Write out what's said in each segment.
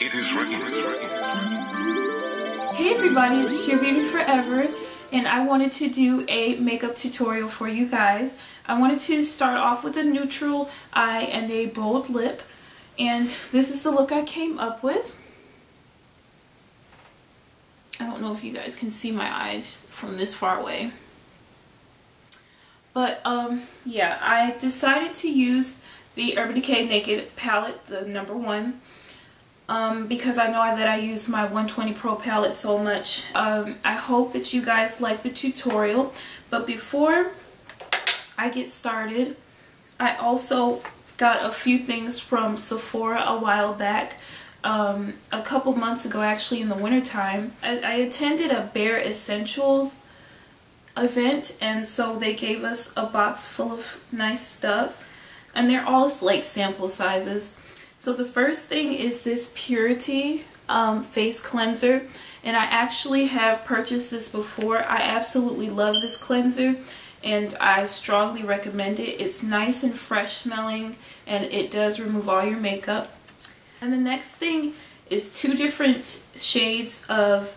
It is ready. Hey everybody, it's Your Beauty Forever, and I wanted to do a makeup tutorial for you guys. I wanted to start off with a neutral eye and a bold lip, and this is the look I came up with. I don't know if you guys can see my eyes from this far away. But yeah, I decided to use the Urban Decay Naked palette, the #1. Because I know that I use my 120 Pro palette so much. I hope that you guys like the tutorial, but before I get started, I also got a few things from Sephora a while back, a couple months ago actually, in the wintertime. I attended a Bare Essentials event, and so they gave us a box full of nice stuff, and they're all like sample sizes. So the first thing is this Purity face cleanser, and I actually have purchased this before. I absolutely love this cleanser, and I strongly recommend it. It's nice and fresh smelling, and it does remove all your makeup. And the next thing is 2 different shades of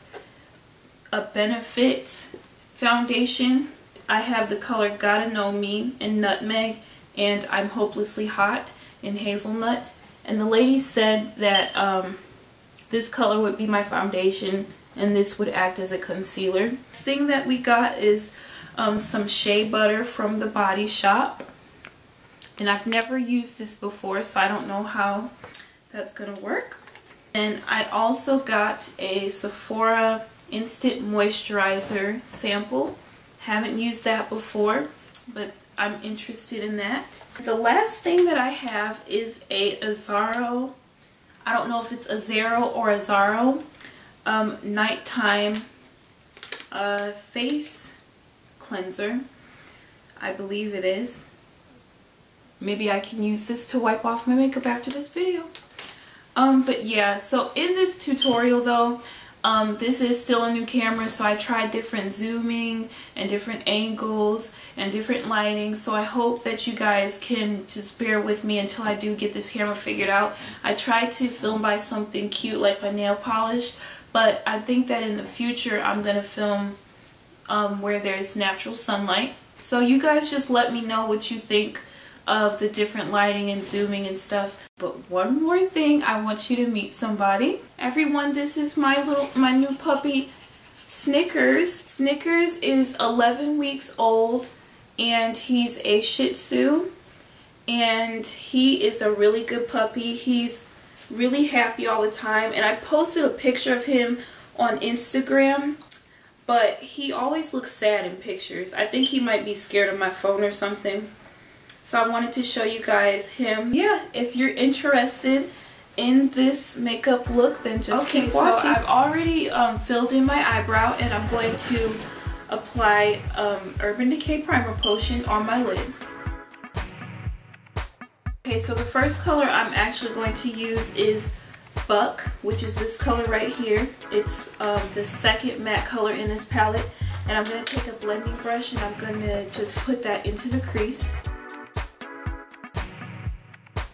a Benefit foundation. I have the color Gotta Know Me in Nutmeg, and I'm Hopelessly Hot in Hazelnut. And the lady said that this color would be my foundation and this would act as a concealer. Next thing that we got is some shea butter from the Body Shop. And I've never used this before, so I don't know how that's going to work. And I also got a Sephora Instant Moisturizer sample. Haven't used that before, but I'm interested in that. The last thing that I have is a Azzaro, I don't know if it's Azzaro or Azzaro, nighttime face cleanser. I believe it is. Maybe I can use this to wipe off my makeup after this video. But yeah, so in this tutorial though, this is still a new camera, so I tried different zooming and different angles and different lighting, so I hope that you guys can just bear with me until I do get this camera figured out. I tried to film by something cute like my nail polish, but I think that in the future I'm going to film where there's natural sunlight. So you guys just let me know what you think of the different lighting and zooming and stuff. But one more thing, I want you to meet somebody. Everyone, this is my new puppy, Snickers. Snickers is 11 weeks old, and he's a Shih Tzu, and he is a really good puppy. He's really happy all the time, and I posted a picture of him on Instagram, but he always looks sad in pictures. I think he might be scared of my phone or something. So I wanted to show you guys him. Yeah, if you're interested in this makeup look, then just keep watching. So I've already filled in my eyebrow, and I'm going to apply Urban Decay Primer Potion on my lid. Okay, so the first color I'm actually going to use is Buck, which is this color right here. It's the second matte color in this palette. And I'm going to take a blending brush, and I'm going to just put that into the crease.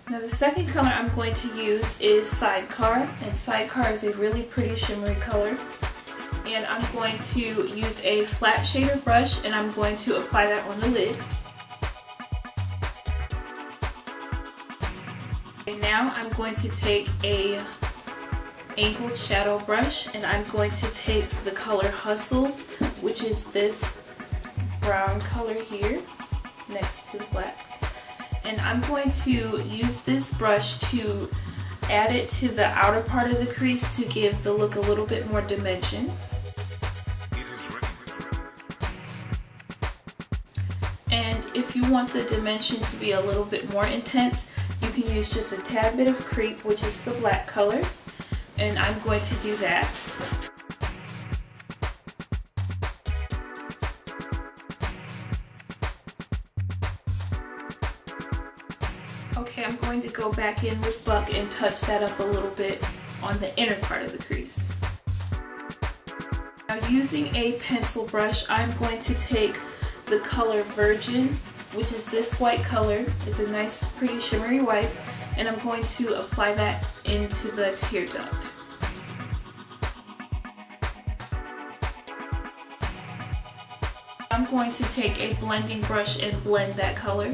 Now the second color I'm going to use is Sidecar, and Sidecar is a really pretty shimmery color. And I'm going to use a flat shader brush, and I'm going to apply that on the lid. And now I'm going to take a angled shadow brush, and I'm going to take the color Hustle, which is this brown color here next to the black. And I'm going to use this brush to add it to the outer part of the crease to give the look a little bit more dimension. And if you want the dimension to be a little bit more intense, you can use just a tad bit of Creep, which is the black color. And I'm going to do that. Okay, I'm going to go back in with Buck and touch that up a little bit on the inner part of the crease. Now using a pencil brush, I'm going to take the color Virgin, which is this white color. It's a nice, pretty shimmery white. and I'm going to apply that into the tear duct. I'm going to take a blending brush and blend that color.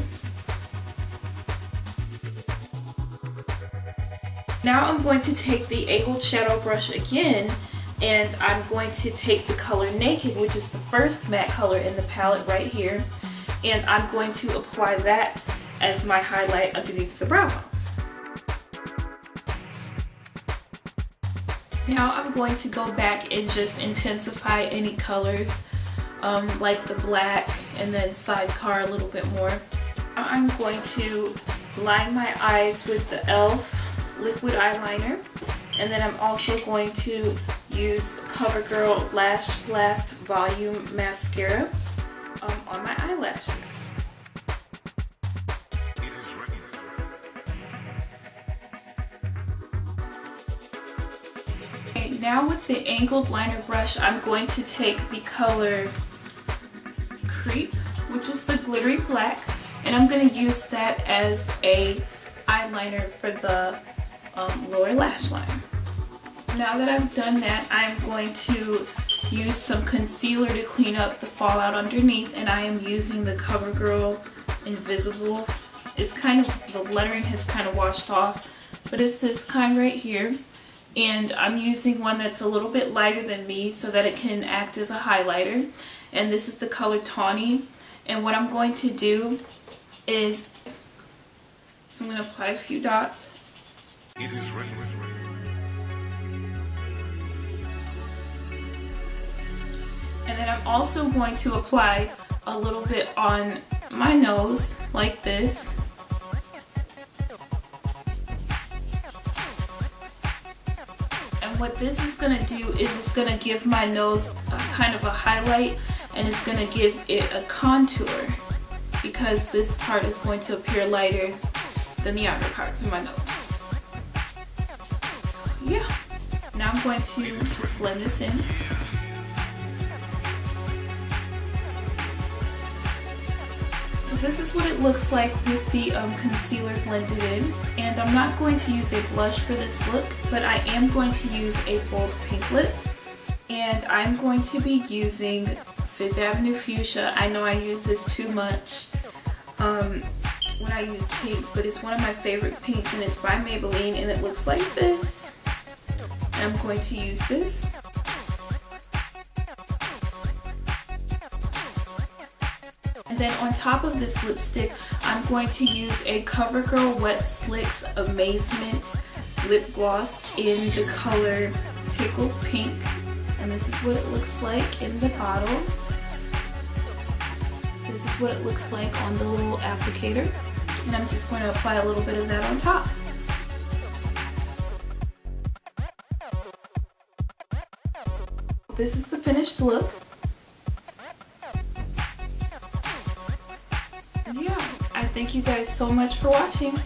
Now I'm going to take the angled shadow brush again, and I'm going to take the color Naked, which is the first matte color in the palette right here, and I'm going to apply that as my highlight underneath the brow bone. Now I'm going to go back and just intensify any colors, like the black and then sidecar a little bit more. I'm going to line my eyes with the e.l.f. liquid eyeliner, and then I'm also going to use CoverGirl Lash Blast Volume Mascara on my eyelashes. Okay, now with the angled liner brush, I'm going to take the color Creep, which is the glittery black, and I'm going to use that as a eyeliner for the lower lash line. Now that I've done that, I'm going to use some concealer to clean up the fallout underneath, and I am using the CoverGirl Invisible. It's kind of, the lettering has kind of washed off, but it's this kind right here, and I'm using one that's a little bit lighter than me so that it can act as a highlighter, and this is the color Tawny. And what I'm going to do is, so I'm going to apply a few dots. And then I'm also going to apply a little bit on my nose, like this. And what this is going to do is it's going to give my nose kind of a highlight, and it's going to give it a contour, because this part is going to appear lighter than the outer parts of my nose. So yeah, now I'm going to just blend this in. So this is what it looks like with the concealer blended in, and I'm not going to use a blush for this look, but I am going to use a bold pink lip, and I'm going to be using Fifth Avenue Fuchsia. I know I use this too much when I use pinks, but it's one of my favorite pinks, and it's by Maybelline, and it looks like this. And I'm going to use this. And then on top of this lipstick, I'm going to use a CoverGirl Wet Slicks Amazement lip gloss in the color Tickle Pink. And this is what it looks like in the bottle. This is what it looks like on the little applicator. And I'm just going to apply a little bit of that on top. This is the finished look. And yeah, I thank you guys so much for watching.